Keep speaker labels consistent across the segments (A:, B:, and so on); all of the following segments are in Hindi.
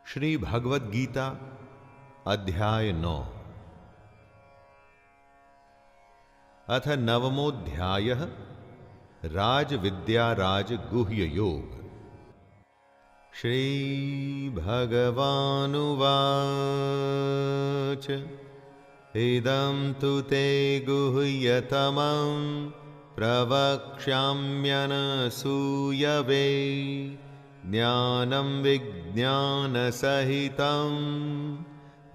A: श्री भगवद गीता अध्याय 9। अथ नवमोऽध्यायः राजविद्या राजगुह्य योग। श्री भगवानुवाच इदं तु ते गुह्यतमं प्रवक्ष्याम्यनसूयवे ज्ञानं विज्ञानसहितं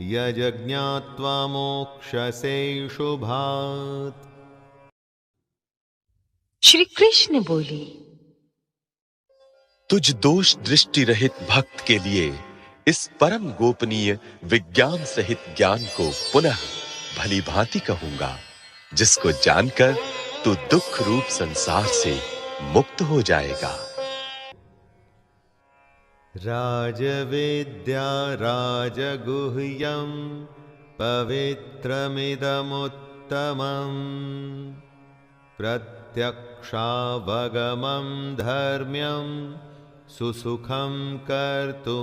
A: यज्ञात्वा मोक्षसे शुभात्।
B: श्री कृष्ण बोले,
C: तुझ दोष दृष्टि रहित भक्त के लिए इस परम गोपनीय विज्ञान सहित ज्ञान को पुनः भली भांति कहूंगा, जिसको जानकर तू दुख रूप संसार से मुक्त हो जाएगा।
A: राजविद्या राजगुह्यं पवित्रमिदमुत्तमम् प्रत्यक्षावगमं धर्म्यं सुसुखं कर्तुमव्ययम्।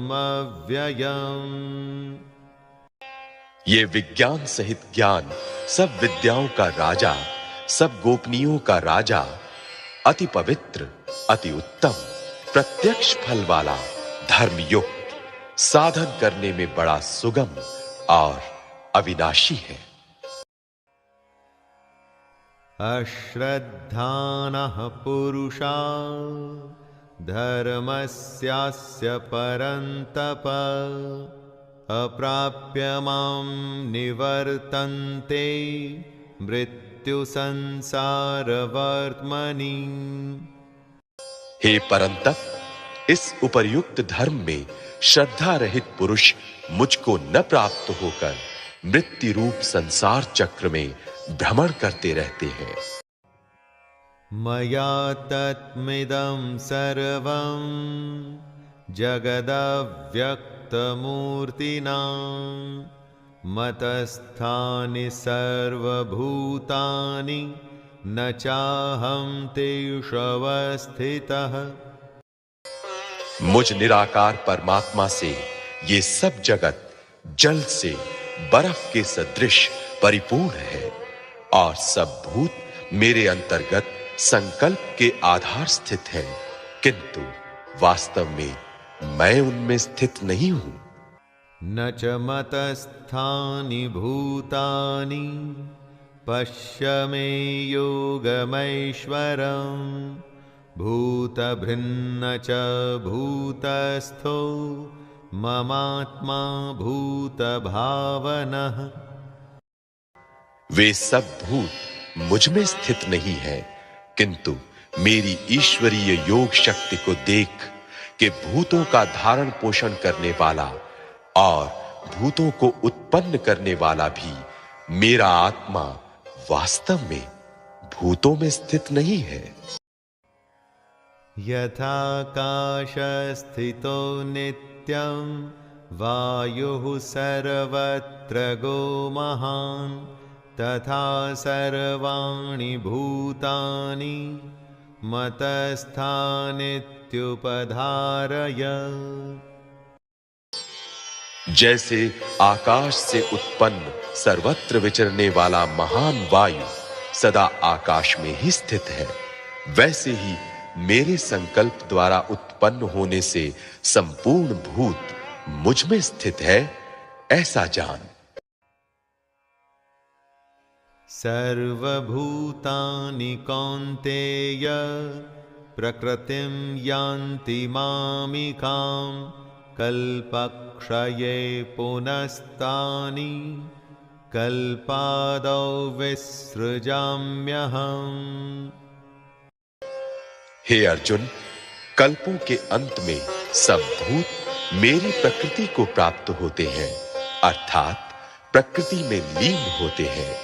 C: ये विज्ञान सहित ज्ञान सब विद्याओं का राजा, सब गोपनीयों का राजा, अति पवित्र, अति उत्तम, प्रत्यक्ष फल वाला, धर्मयुक्त, साधन करने में बड़ा सुगम और अविनाशी है।
A: अश्रद्धानः पुरुषा धर्मस्यास्य परन्तप अप्राप्य मां निवर्तन्ते मृत्यु संसारवर्त्मनि।
C: हे परंतप, इस उपर्युक्त धर्म में श्रद्धा रहित पुरुष मुझको न प्राप्त होकर मृत्यु रूप संसार चक्र में भ्रमण करते रहते हैं।
A: मया तत्मिदं सर्वं जगदव्यक्तमूर्तिना मतस्थानि सर्वभूतानि न चाहं तेषु अवस्थितः।
C: मुझ निराकार परमात्मा से ये सब जगत जल से बर्फ के सदृश परिपूर्ण है और सब भूत मेरे अंतर्गत संकल्प के आधार स्थित हैं, किंतु वास्तव में मैं उनमें स्थित नहीं हूं।
A: न च मतस्थानि भूतानि पश्य मे योगमैश्वरम् भूतभृन्न च भूतस्थो ममात्मा भूतभावनः।
C: वे सब भूत मुझ में स्थित नहीं है, किंतु मेरी ईश्वरीय योग शक्ति को देख कि भूतों का धारण पोषण करने वाला और भूतों को उत्पन्न करने वाला भी मेरा आत्मा वास्तव में भूतों में स्थित नहीं है।
A: यथाकाशस्थितो नित्यं वायुः सर्वत्र गो महान् तथा सर्वाणि भूतानि मतस्थानित्युपधारय।
C: जैसे आकाश से उत्पन्न सर्वत्र विचरने वाला महान वायु सदा आकाश में ही स्थित है, वैसे ही मेरे संकल्प द्वारा उत्पन्न होने से संपूर्ण भूत मुझ में स्थित है, ऐसा जान।
A: सर्वभूतानि कौन्तेय प्रकृतिं यान्ति मामिकां कल्पक्षये पुनस्तानि कल्पादौ विसृजाम्यहम्।
C: हे अर्जुन, कल्पों के अंत में सब भूत मेरी प्रकृति को प्राप्त होते हैं, अर्थात प्रकृति में लीन होते हैं,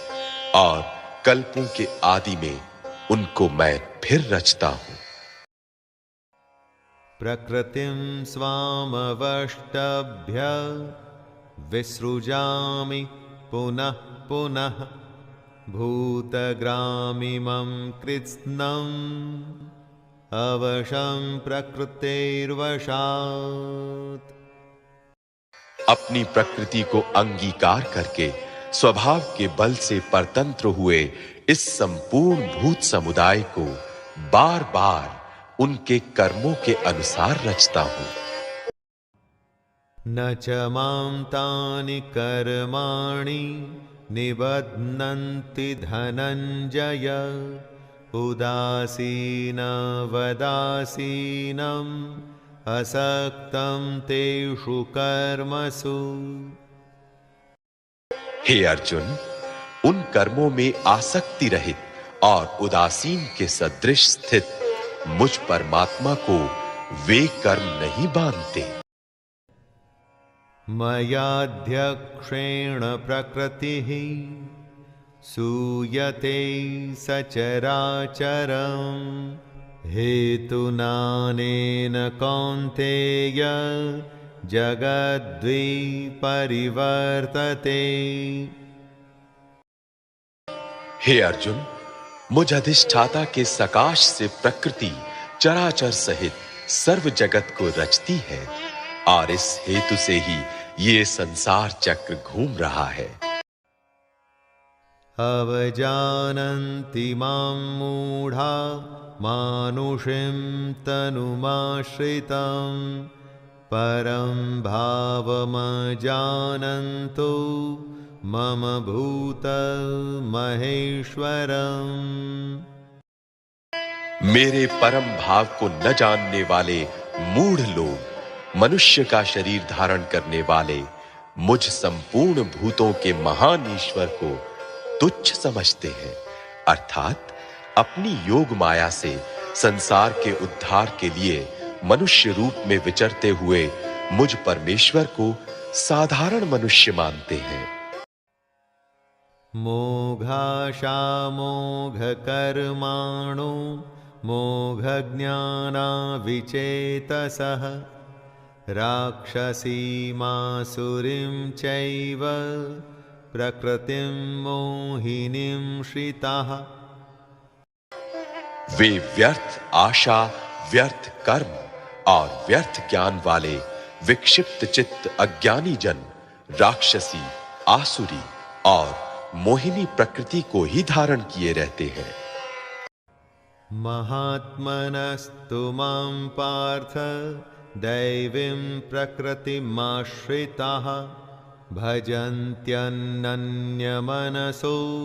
C: और कल्पों के आदि में उनको मैं फिर रचता हूं।
A: प्रकृतिं स्वामवष्टभ्य विसृजामि पुनः पुनः भूतग्रामिमं कृत्स्नम् अवशं प्रकृतेर्वशात्।
C: अपनी प्रकृति को अंगीकार करके स्वभाव के बल से परतंत्र हुए इस संपूर्ण भूत समुदाय को बार-बार उनके कर्मों के अनुसार रचता हूं।
A: न च मां तानि कर्माणि निबध्नन्ति धनञ्जय उदासीन वदासीनम् असक्तं तेषु कर्मसु।
C: हे अर्जुन, उन कर्मों में आसक्ति रहित और उदासीन के सदृश स्थित मुझ परमात्मा को वे कर्म नहीं बांधते।
A: मयाध्यक्षेण प्रकृतिः सूयते सचराचरम् हेतुनानेन कौन्तेय जगद्द्वि परिवर्तते।
C: हे अर्जुन, मुझ अधिष्ठाता के सकाश से प्रकृति चराचर सहित सर्व जगत को रचती है और इस हेतु से ही ये संसार चक्र घूम रहा है।
A: अवजानन्ति मां मूढ़ा मानुषीं तनुमाश्रितं परं भावमजानन्तो मम भूत महेश्वरम्।
C: मेरे परम भाव को न जानने वाले मूढ़ लोग मनुष्य का शरीर धारण करने वाले मुझ संपूर्ण भूतों के महान ईश्वर को तुच्छ समझते हैं, अर्थात अपनी योग माया से संसार के उद्धार के लिए मनुष्य रूप में विचरते हुए मुझ परमेश्वर को साधारण मनुष्य मानते हैं।
A: मोघाशा मोघ कर्माणो मोघ ज्ञाना विचेतसः राक्षसीमासुरीं चैव प्रकृतिं मोहिनीं श्रिताः।
C: वे व्यर्थ आशा, व्यर्थ कर्म और व्यर्थ ज्ञान वाले विक्षिप्त चित्त अज्ञानी जन राक्षसी, आसुरी और मोहिनी प्रकृति को ही धारण किए रहते हैं।
A: महात्मनस्तु मां पार्थ दैवीं प्रकृतिमाश्रिताः भजन्त्यनन्यमनसो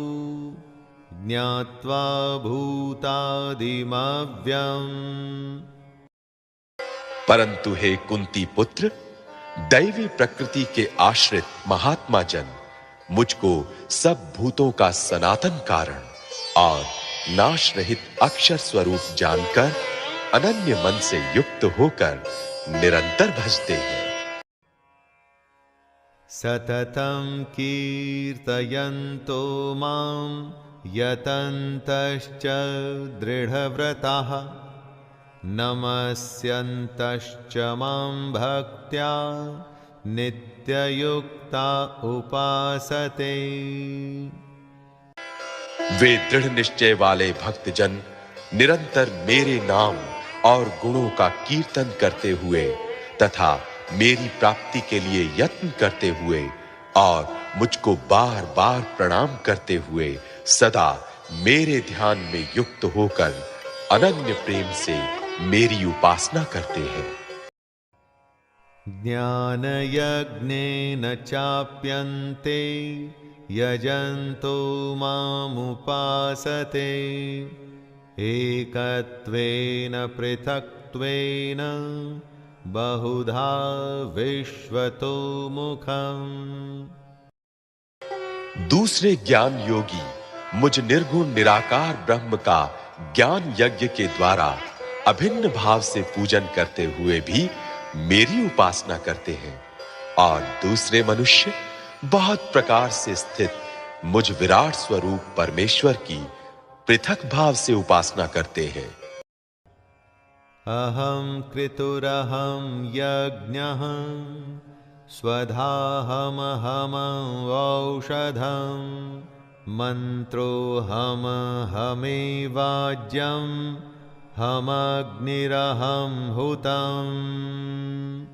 A: ज्ञात्वा भूतादिमव्यम्।
C: परंतु हे कुंती पुत्र, दैवी प्रकृति के आश्रित महात्मा जन मुझको सब भूतों का सनातन कारण और नाश रहित अक्षर स्वरूप जानकर अनन्य मन से युक्त होकर निरंतर भजते हैं।
A: सततं कीर्तयन्तो मां यतन्तश्च दृढव्रताः नमस्यन्तश्च मां भक्त्या नित्ययुक्ता उपासते।
C: वे दृढ़ निश्चय वाले भक्तजन निरंतर मेरे नाम और गुणों का कीर्तन करते हुए तथा मेरी प्राप्ति के लिए यत्न करते हुए और मुझको बार-बार प्रणाम करते हुए सदा मेरे ध्यान में युक्त होकर अनन्य प्रेम से मेरी उपासना करते हैं।
A: ज्ञानयज्ञेन चाप्यन्ते यजन्तो मामुपासते एकत्वेन पृथक्त्वेन बहुधा विश्वतो मुखम्।
C: दूसरे ज्ञान योगी मुझ निर्गुण निराकार ब्रह्म का ज्ञान यज्ञ के द्वारा अभिन्न भाव से पूजन करते हुए भी मेरी उपासना करते हैं और दूसरे मनुष्य बहुत प्रकार से स्थित मुझ विराट स्वरूप परमेश्वर की पृथक भाव से उपासना करते हैं।
A: अहं कृतुरहं यज्ञः स्वधाहमहमौषधं मन्त्रोऽहमहमेवाज्यं हमग्निरहं हुतम्।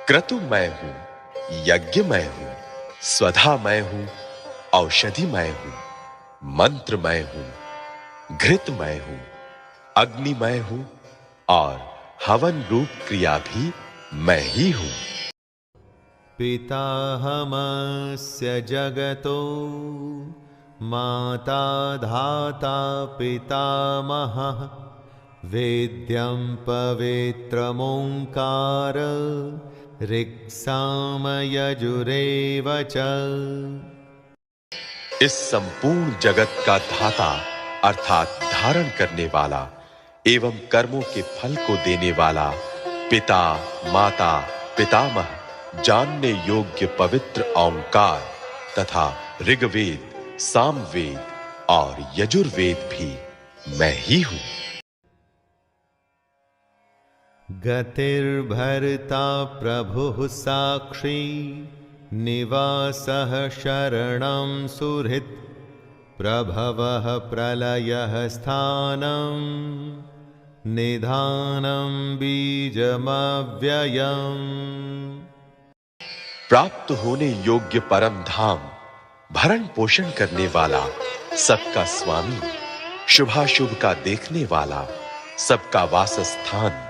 C: क्रतु मैं हूं, यज्ञ मैं हूं, स्वधा मैं हूं, औषधि मैं हूं, मंत्र मैं हूं, घृत मैं हूं, अग्नि मैं हूं और हवन रूप क्रिया भी मैं ही हूं।
A: पिताहमस्य जगतो माता धाता पितामहः वेद्यं पवित्रमोङ्कार ऋक्सामयजुरेव च।
C: इस संपूर्ण जगत का धाता अर्थात धारण करने वाला एवं कर्मों के फल को देने वाला पिता, माता, पितामह, जानने योग्य पवित्र ओंकार तथा ऋग्वेद, सामवेद और यजुर्वेद भी मैं ही हूं।
A: गतिर्भर्ता प्रभुः साक्षी निवासः शरणं सुहृत् प्रभवः प्रलयः स्थानं निधानं बीजमव्ययम्।
C: प्राप्त होने योग्य परम धाम, भरण पोषण करने वाला, सबका स्वामी, शुभाशुभ का देखने वाला, सबका वासस्थान,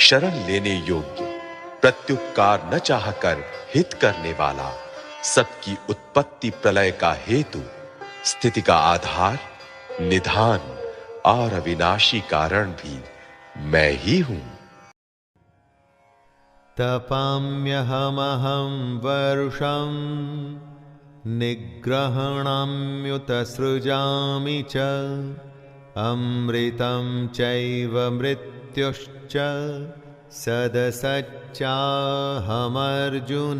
C: शरण लेने योग्य, प्रत्युपकार न चाहकर हित करने वाला, सबकी उत्पत्ति प्रलय का हेतु, स्थिति का आधार, निधान और अविनाशी कारण भी मैं ही हूं।
A: तपाम्यहमहं वर्षं निग्रहणाम्युतसृजामि च अमृतं चैव मृत्युश्च सदसच्चाहमर्जुन।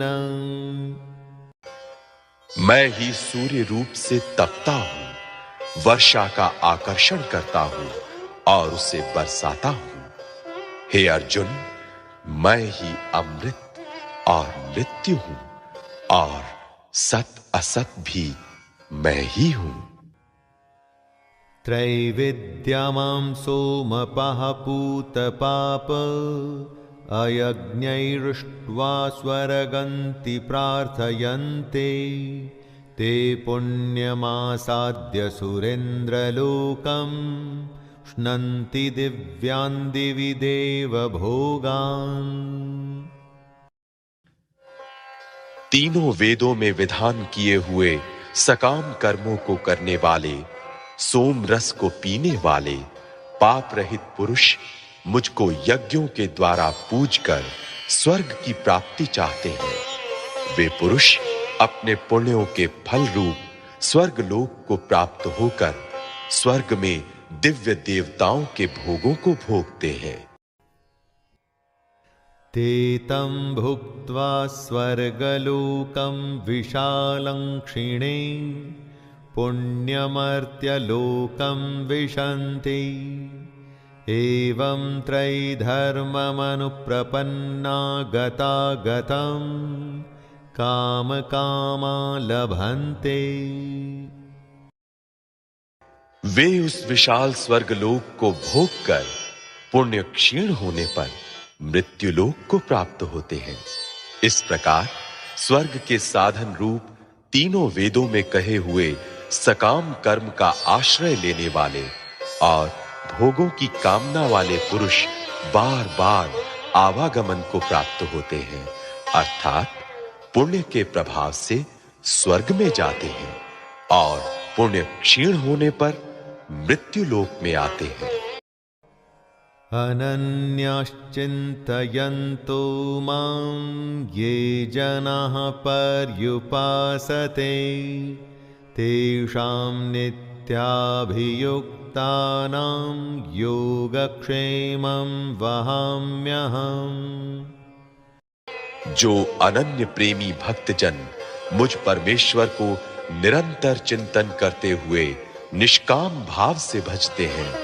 C: मैं ही सूर्य रूप से तपता हूं, वर्षा का आकर्षण करता हूं और उसे बरसाता हूं। हे अर्जुन, मैं ही अमृत और मृत्यु हूं और सत असत भी मैं ही हूं।
A: त्रैविद्यमां सोमपः पूतपाप अयज्ञैरुष्ट्वा स्वर्गन्ति प्रार्थयन्ते ते पुण्यमासाद्य सुरेन्द्रलोकं श्नन्ति दिव्यान् दिवि देवभोगान्।
C: तीनों वेदों में विधान किए हुए सकाम कर्मों को करने वाले, सोम रस को पीने वाले, पाप रहित पुरुष मुझको यज्ञों के द्वारा पूजकर स्वर्ग की प्राप्ति चाहते हैं। वे पुरुष अपने पुण्यों के फल रूप स्वर्ग लोक को प्राप्त होकर स्वर्ग में दिव्य देवताओं के भोगों को भोगते हैं।
A: ते तं भुक्त्वा स्वर्गलोकं विशालं क्षिणे पुण्यमर्त्यलोकं विशन्ति। एवं त्रैधर्ममनुप्रपन्ना गतागतं कामकामा लभन्ते।
C: वे उस विशाल स्वर्गलोक को भोगकर पुण्य क्षीण होने पर मृत्युलोक को प्राप्त होते हैं। इस प्रकार स्वर्ग के साधन रूप तीनों वेदों में कहे हुए सकाम कर्म का आश्रय लेने वाले और भोगों की कामना वाले पुरुष बार बार आवागमन को प्राप्त होते हैं, अर्थात पुण्य के प्रभाव से स्वर्ग में जाते हैं और पुण्य क्षीण होने पर मृत्युलोक में आते हैं।
A: अनन्याश्चिन्तयन्तो मां ये जनाः पर्युपासते तेषां नित्याभियुक्तानां योगक्षेमं वहाम्यहम्।
C: जो अनन्य प्रेमी भक्तजन मुझ परमेश्वर को निरंतर चिंतन करते हुए निष्काम भाव से भजते हैं,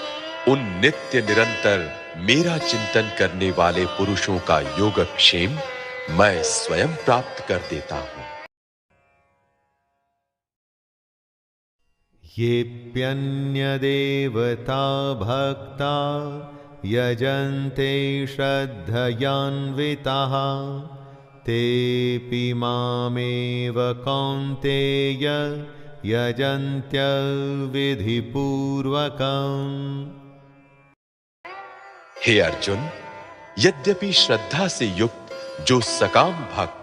C: उन नित्य निरंतर मेरा चिंतन करने वाले पुरुषों का योगक्षेम मैं स्वयं प्राप्त कर देता हूं।
A: येऽप्यन्यदेवता भक्ता यजन्ते श्रद्धयान्विताः तेऽपि मामेव कौन्तेय यजन्त्य विधिपूर्वकम्।
C: हे अर्जुन, यद्यपि श्रद्धा से युक्त जो सकाम भक्त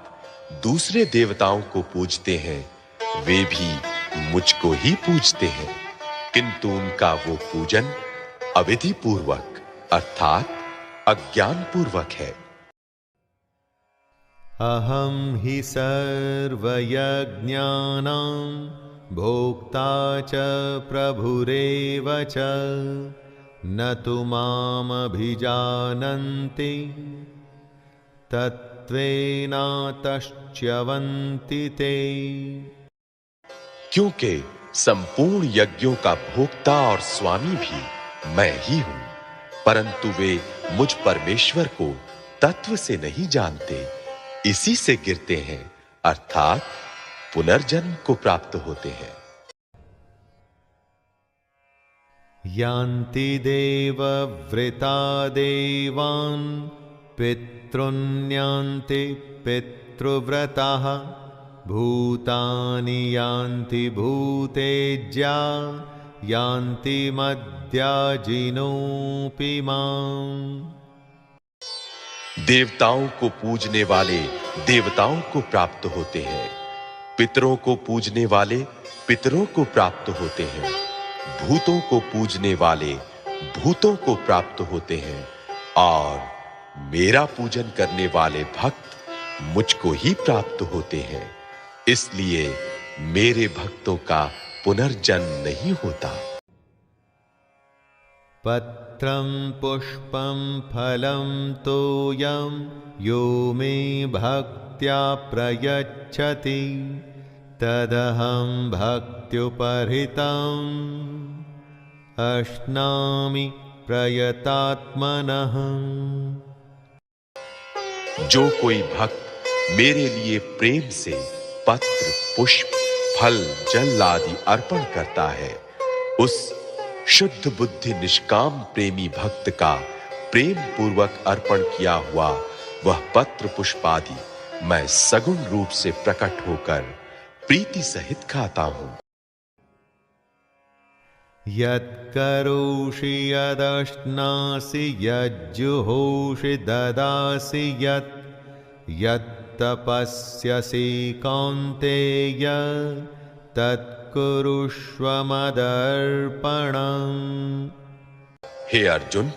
C: दूसरे देवताओं को पूजते हैं, वे भी मुझको ही पूजते हैं, किंतु उनका वो पूजन अविधि पूर्वक अर्थात अज्ञान पूर्वक है।
A: अहं हि सर्वयज्ञानां भोक्ता च प्रभुरेव च न तु मामभिजानन्ति तत्त्वेनातश्च्यवन्ति ते।
C: क्योंकि संपूर्ण यज्ञों का भोक्ता और स्वामी भी मैं ही हूं, परंतु वे मुझ परमेश्वर को तत्व से नहीं जानते, इसी से गिरते हैं अर्थात पुनर्जन्म को प्राप्त होते हैं।
A: यान्ति देवव्रता देवान् पितॄन्यान्ति पितृव्रताः भूतानि यान्ति भूतेज्या यान्ति मद्याजिनोऽपि माम्।
C: देवताओं को पूजने वाले देवताओं को प्राप्त होते हैं, पितरों को पूजने वाले पितरों को प्राप्त होते हैं, भूतों को पूजने वाले भूतों को प्राप्त होते हैं, और मेरा पूजन करने वाले भक्त मुझको ही प्राप्त होते हैं। इसलिए मेरे भक्तों का पुनर्जन्म नहीं होता।
A: पत्रं पुष्पं फलं तोयं यो मे भक्त्या प्रयच्छति तदहं भक्त्युपहृतम् अश्नामि प्रयतात्मनः।
C: जो कोई भक्त मेरे लिए प्रेम से पत्र, पुष्प, फल, जल आदि अर्पण करता है, उस शुद्ध बुद्धि निष्काम प्रेमी भक्त का प्रेम पूर्वक अर्पण किया हुआ वह पत्र पुष्प आदि मैं सगुण रूप से प्रकट होकर प्रीति सहित खाता हूं।
A: यत्करोषि यदश्नासि यज्जुहोषि ददासि यत्तपस्यसि कौन्तेय तत्कुरुष्व मदर्पणम्।
C: हे अर्जुन,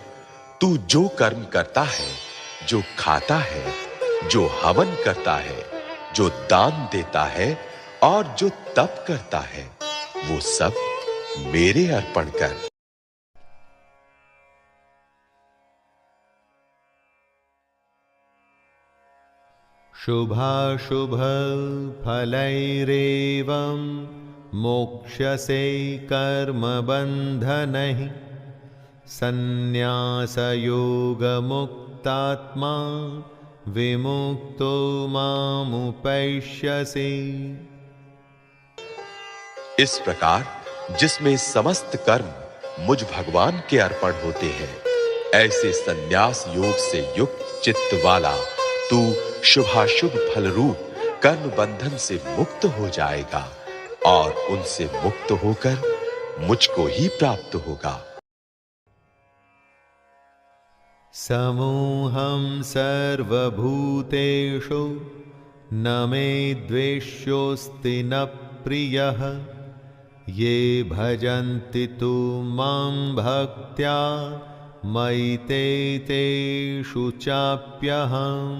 C: तू जो कर्म करता है, जो खाता है, जो हवन करता है, जो दान देता है और जो तप करता है, वो सब मेरे अर्पण कर।
A: शुभाशुभ फलैरेवं मोक्ष्यसे कर्मबन्धनैः सन्न्यासयोगमुक्तात्मा विमुक्तो मामुपैष्यसि।
C: इस प्रकार जिसमें समस्त कर्म मुझ भगवान के अर्पण होते हैं, ऐसे सन्यास योग से युक्त चित्त वाला तू शुभाशुभ फल रूप कर्म बंधन से मुक्त हो जाएगा और उनसे मुक्त होकर मुझको ही प्राप्त होगा।
A: समोहं सर्वभूतेषु न मे द्वेष्योऽस्ति न प्रियः ये भजन्ति तु मां भक्त्या मयि ते तेषु चाप्यहम्।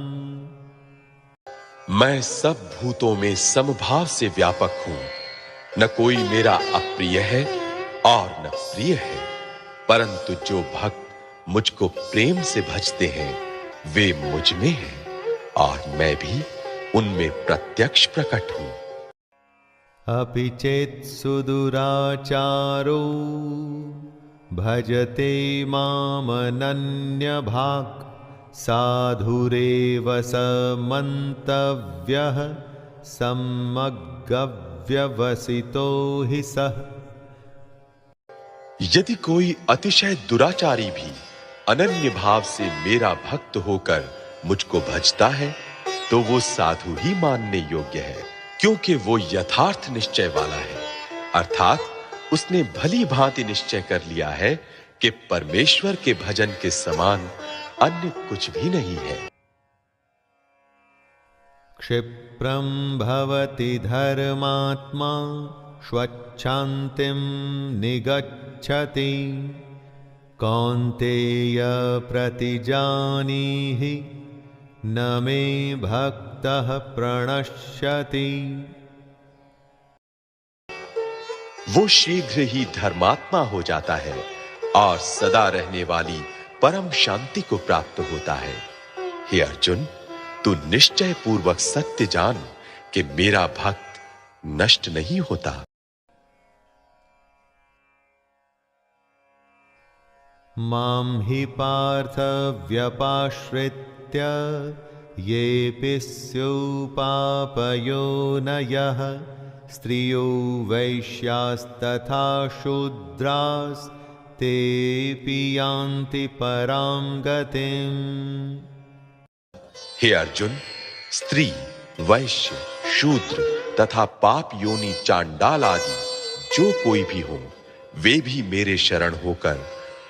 C: मैं सब भूतों में समभाव से व्यापक हूं, न कोई मेरा अप्रिय है और न प्रिय है, परंतु जो भक्त मुझको प्रेम से भजते हैं वे मुझ में हैं और मैं भी उनमें प्रत्यक्ष प्रकट हूं।
A: अपि चेत् सुदुराचारो भजते मामनन्यभाक् साधुरेव स मन्तव्यः सम्मग्गव्यवसितो हि सः।
C: यदि कोई अतिशय दुराचारी भी अनन्य भाव से मेरा भक्त होकर मुझको भजता है तो वो साधु ही मानने योग्य है, क्योंकि वो यथार्थ निश्चय वाला है, अर्थात उसने भली भांति निश्चय कर लिया है कि परमेश्वर के भजन के समान अन्य कुछ भी नहीं है।
A: क्षिप्रं भवति धर्मात्मा स्वच्छान्तिं निगच्छति कौन्तेय प्रतिजानीहि न मे भक्तः प्रणश्यति।
C: वो शीघ्र ही धर्मात्मा हो जाता है और सदा रहने वाली परम शांति को प्राप्त होता है। हे अर्जुन, तू निश्चय पूर्वक सत्य जान कि मेरा भक्त नष्ट नहीं होता।
A: मां हि पार्थ व्यपाश्रित्य येऽपि स्युपापयोनयः स्त्रियो वैश्यास्तथा शूद्रास्तेऽपि यान्ति परां गतिम्।
C: हे अर्जुन, स्त्री, वैश्य, शूद्र तथा पाप योनि चांडाल आदि जो कोई भी हो, वे भी मेरे शरण होकर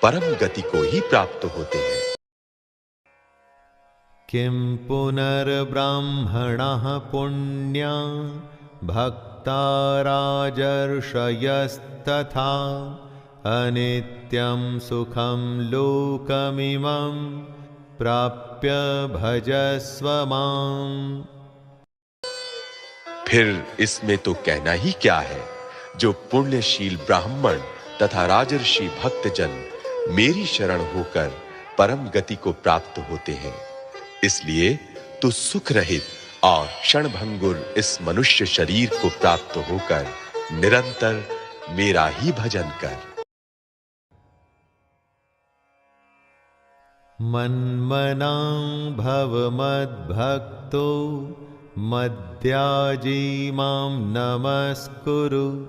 C: परम गति को ही प्राप्त होते हैं।
A: किं पुनर्ब्राह्मणः पुण्या भक्ता राजर्षयस्तथा अनित्यं सुखं लोकमिमं प्राप्य भजस्व माम्।
C: फिर इसमें तो कहना ही क्या है, जो पुण्यशील ब्राह्मण तथा राजर्षि भक्तजन मेरी शरण होकर परम गति को प्राप्त होते हैं। इसलिए तू सुख रहित और क्षणभंगुर इस मनुष्य शरीर को प्राप्त होकर निरंतर मेरा ही भजन कर।
A: मन्मना भव मद्भक्तो मद्याजी मां नमस्कुरु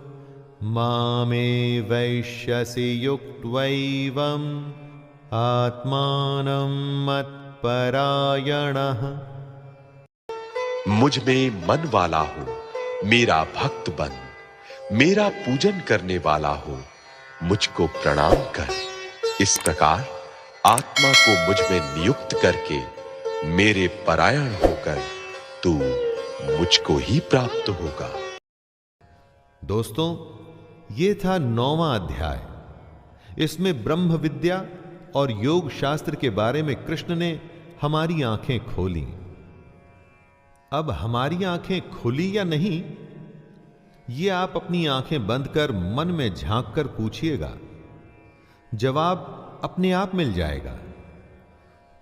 A: मामे वैश्यसि युक्त्वैवम् आत्मानं मत्परायणः।
C: मुझ में मन वाला हो, मेरा भक्त बन, मेरा पूजन करने वाला हो, मुझको प्रणाम कर। इस प्रकार आत्मा को मुझ में नियुक्त करके मेरे परायण होकर तू मुझको ही प्राप्त होगा।
A: दोस्तों, ये था 9वां अध्याय। इसमें ब्रह्म विद्या और योग शास्त्र के बारे में कृष्ण ने हमारी आंखें खोली। अब हमारी आंखें खुली या नहीं, ये आप अपनी आंखें बंद कर मन में झांक कर पूछिएगा, जवाब अपने आप मिल जाएगा।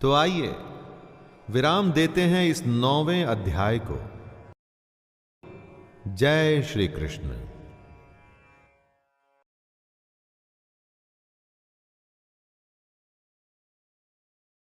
A: तो आइए विराम देते हैं इस 9वें अध्याय को। जय श्री कृष्ण।